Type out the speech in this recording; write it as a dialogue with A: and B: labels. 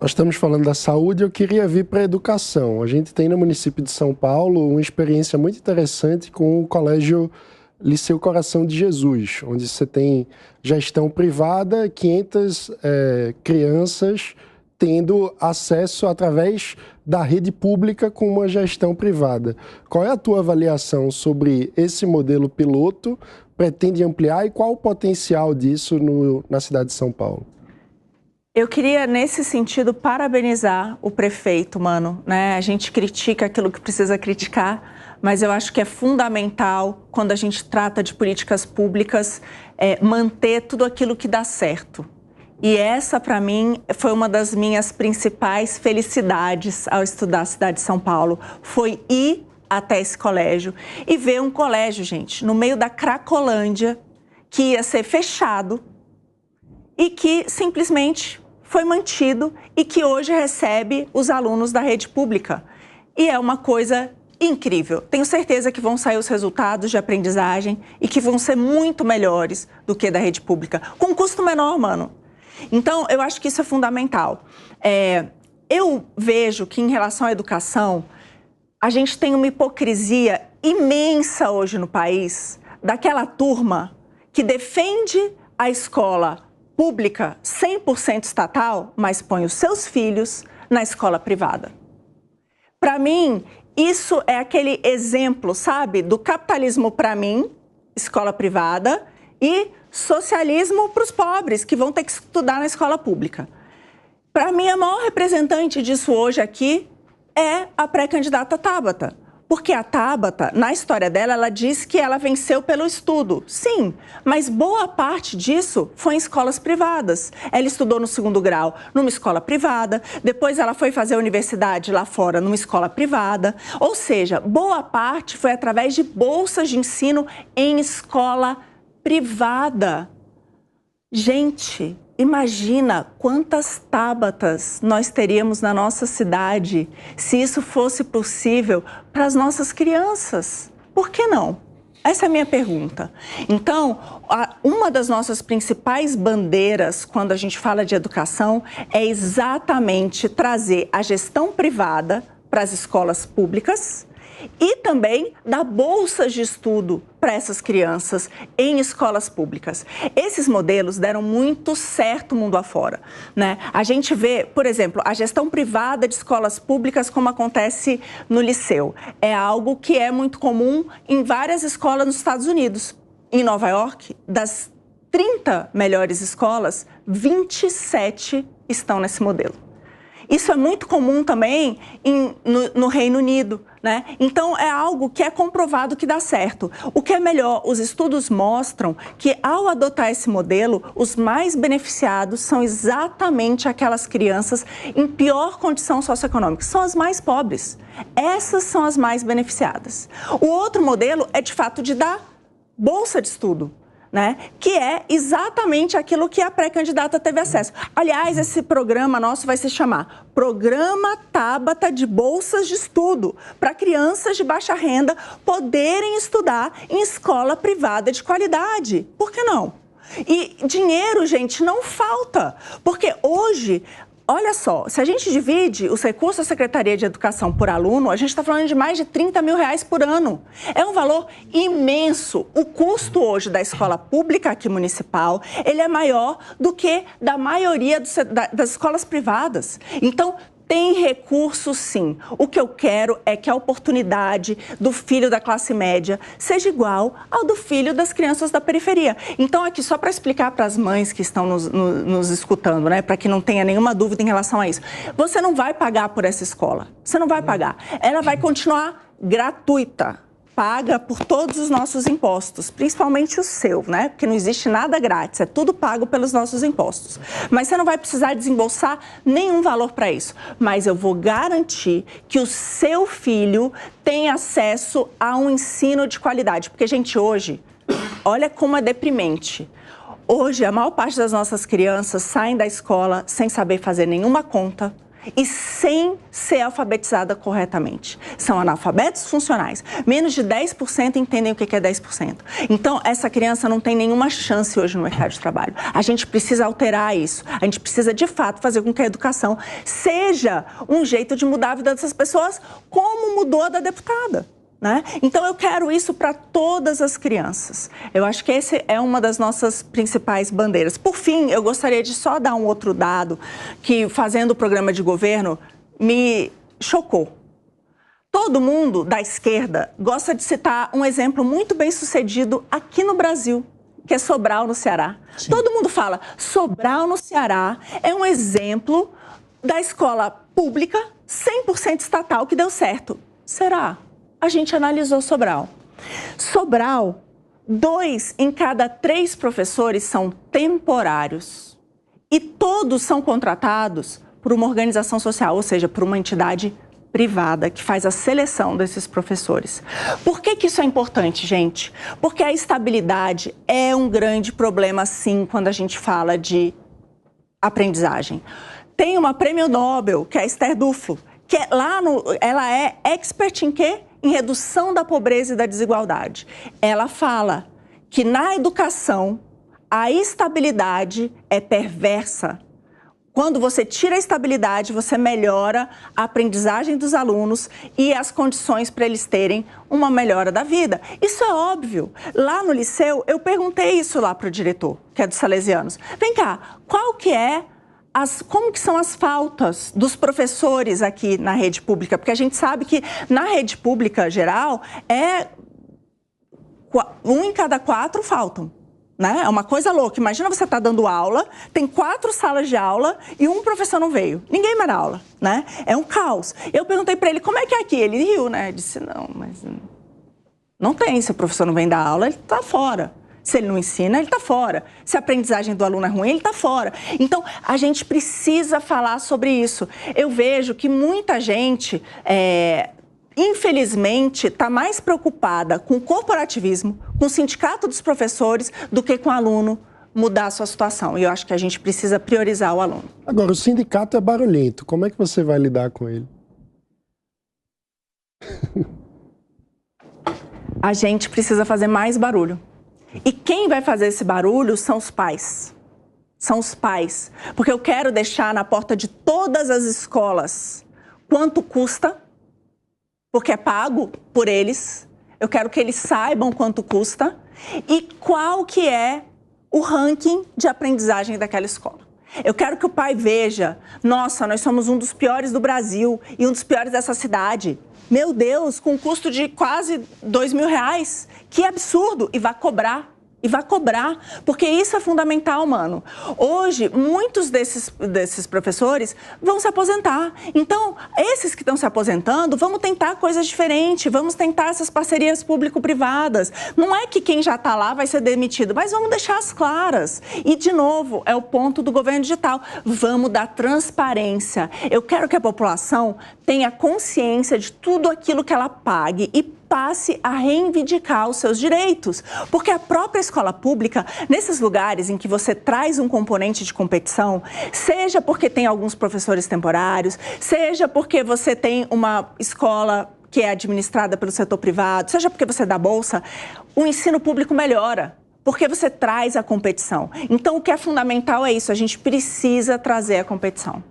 A: Nós estamos falando da saúde, eu queria vir para a educação. A gente tem no município de São Paulo uma experiência muito interessante com o Colégio Liceu Coração de Jesus, onde você tem gestão privada, 500 crianças tendo acesso através da rede pública com uma gestão privada. Qual é a tua avaliação sobre esse modelo piloto? Pretende ampliar e qual o potencial disso na cidade de São Paulo?
B: Eu queria, nesse sentido, parabenizar o prefeito, mano, né? A gente critica aquilo que precisa criticar, mas eu acho que é fundamental, quando a gente trata de políticas públicas, manter tudo aquilo que dá certo. E essa, para mim, foi uma das minhas principais felicidades ao estudar a cidade de São Paulo, foi ir até esse colégio e ver um colégio, gente, no meio da Cracolândia, que ia ser fechado e que simplesmente foi mantido e que hoje recebe os alunos da rede pública. E é uma coisa incrível. Tenho certeza que vão sair os resultados de aprendizagem e que vão ser muito melhores do que da rede pública, com custo menor, mano. Então, eu acho que isso é fundamental. Eu vejo que, em relação à educação, a gente tem uma hipocrisia imensa hoje no país, daquela turma que defende a escola pública 100% estatal, mas põe os seus filhos na escola privada. Para mim, isso é aquele exemplo, sabe, do capitalismo para mim, escola privada, e socialismo para os pobres, que vão ter que estudar na escola pública. Para mim, a maior representante disso hoje aqui é a pré-candidata Tabata. Porque a Tabata, na história dela, ela diz que ela venceu pelo estudo. Sim, mas boa parte disso foi em escolas privadas. Ela estudou no 2º grau numa escola privada, depois ela foi fazer a universidade lá fora numa escola privada. Ou seja, boa parte foi através de bolsas de ensino em escola privada. Gente, imagina quantas Tabatas nós teríamos na nossa cidade se isso fosse possível para as nossas crianças. Por que não? Essa é a minha pergunta. Então, uma das nossas principais bandeiras quando a gente fala de educação é exatamente trazer a gestão privada para as escolas públicas e também dar bolsas de estudo para essas crianças em escolas públicas. Esses modelos deram muito certo mundo afora, né? A gente vê, por exemplo, a gestão privada de escolas públicas, como acontece no Liceu. É algo que é muito comum em várias escolas nos Estados Unidos. Em Nova York, das 30 melhores escolas, 27 estão nesse modelo. Isso é muito comum também no Reino Unido, né? Então, é algo que é comprovado que dá certo. O que é melhor, os estudos mostram que, ao adotar esse modelo, os mais beneficiados são exatamente aquelas crianças em pior condição socioeconômica, são as mais pobres. Essas são as mais beneficiadas. O outro modelo é, de fato, de dar bolsa de estudo, né? Que é exatamente aquilo que a pré-candidata teve acesso. Aliás, esse programa nosso vai se chamar Programa Tabata de Bolsas de Estudo, para crianças de baixa renda poderem estudar em escola privada de qualidade. Por que não? E dinheiro, gente, não falta, porque hoje... Olha só, se a gente divide os recursos da Secretaria de Educação por aluno, a gente está falando de mais de R$30 mil por ano. É um valor imenso. O custo hoje da escola pública aqui municipal, ele é maior do que da maioria das escolas privadas. Então, tem recurso, sim. O que eu quero é que a oportunidade do filho da classe média seja igual ao do filho das crianças da periferia. Então, aqui, só para explicar para as mães que estão nos escutando, né, para que não tenha nenhuma dúvida em relação a isso. Você não vai pagar por essa escola. Você não vai pagar. Ela vai continuar gratuita. Paga por todos os nossos impostos, principalmente o seu, né? Porque não existe nada grátis, é tudo pago pelos nossos impostos. Mas você não vai precisar desembolsar nenhum valor para isso. Mas eu vou garantir que o seu filho tem acesso a um ensino de qualidade. Porque, gente, hoje, olha como é deprimente. Hoje, a maior parte das nossas crianças saem da escola sem saber fazer nenhuma conta, e sem ser alfabetizada corretamente. São analfabetos funcionais. Menos de 10% entendem o que é 10%. Então, essa criança não tem nenhuma chance hoje no mercado de trabalho. A gente precisa alterar isso. A gente precisa, de fato, fazer com que a educação seja um jeito de mudar a vida dessas pessoas, como mudou a da deputada. Né? Então, eu quero isso para todas as crianças. Eu acho que essa é uma das nossas principais bandeiras. Por fim, eu gostaria de só dar um outro dado que, fazendo o programa de governo, me chocou. Todo mundo da esquerda gosta de citar um exemplo muito bem sucedido aqui no Brasil, que é Sobral, no Ceará. Sim. Todo mundo fala, Sobral, no Ceará, é um exemplo da escola pública 100% estatal que deu certo. Será? A gente analisou Sobral. Sobral, 2 em cada 3 professores são temporários. E todos são contratados por uma organização social, ou seja, por uma entidade privada que faz a seleção desses professores. Por que isso é importante, gente? Porque a estabilidade é um grande problema, sim, quando a gente fala de aprendizagem. Tem uma prêmio Nobel, que é a Esther Duflo, que ela é expert em quê? Em redução da pobreza e da desigualdade. Ela fala que na educação a estabilidade é perversa. Quando você tira a estabilidade, você melhora a aprendizagem dos alunos e as condições para eles terem uma melhora da vida. Isso é óbvio. Lá no liceu, eu perguntei isso lá para o diretor, que é dos Salesianos. Vem cá, como que são as faltas dos professores aqui na rede pública? Porque a gente sabe que na rede pública geral, 1 em cada 4 faltam. Né? É uma coisa louca. Imagina você tá dando aula, tem 4 salas de aula e um professor não veio. Ninguém vai dar aula, né? É um caos. Eu perguntei para ele, como é que é aqui? Ele riu, né? Disse, não, mas não tem. Se o professor não vem dar aula, ele tá fora. Se ele não ensina, ele está fora. Se a aprendizagem do aluno é ruim, ele está fora. Então, a gente precisa falar sobre isso. Eu vejo que muita gente, infelizmente, está mais preocupada com o corporativismo, com o sindicato dos professores, do que com o aluno mudar a sua situação. E eu acho que a gente precisa priorizar o aluno.
A: Agora, o sindicato é barulhento. Como é que você vai lidar com ele?
B: A gente precisa fazer mais barulho. E quem vai fazer esse barulho são os pais. São os pais. Porque eu quero deixar na porta de todas as escolas quanto custa, porque é pago por eles. Eu quero que eles saibam quanto custa e qual que é o ranking de aprendizagem daquela escola. Eu quero que o pai veja, nossa, nós somos um dos piores do Brasil e um dos piores dessa cidade. Meu Deus, com um custo de quase R$2.000. Que absurdo! E vai cobrar. E vai cobrar, porque isso é fundamental, mano. Hoje, muitos desses professores vão se aposentar. Então, esses que estão se aposentando, vamos tentar coisas diferentes, vamos tentar essas parcerias público-privadas. Não é que quem já está lá vai ser demitido, mas vamos deixar as claras. E, de novo, é o ponto do governo digital. Vamos dar transparência. Eu quero que a população tenha consciência de tudo aquilo que ela pague e passe a reivindicar os seus direitos. Porque a própria escola pública, nesses lugares em que você traz um componente de competição, seja porque tem alguns professores temporários, seja porque você tem uma escola que é administrada pelo setor privado, seja porque você dá bolsa, o ensino público melhora. Porque você traz a competição. Então, o que é fundamental é isso, a gente precisa trazer a competição.